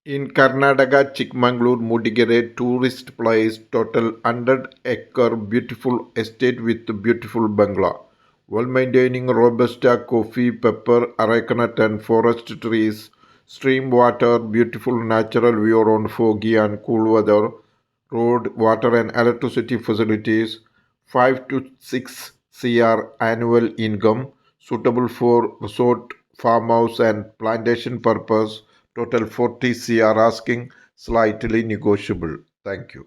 In Karnataka, Chikmagalur, Mudigere tourist place, total 100-acre beautiful estate with beautiful bungalow. While maintaining robusta, coffee, pepper, arecanut and forest trees, stream water, beautiful natural view on foggy and cool weather, road, water and electricity facilities, 5 to 6 CR annual income, suitable for resort, farmhouse and plantation purpose, total 40 CR asking, slightly negotiable. Thank you.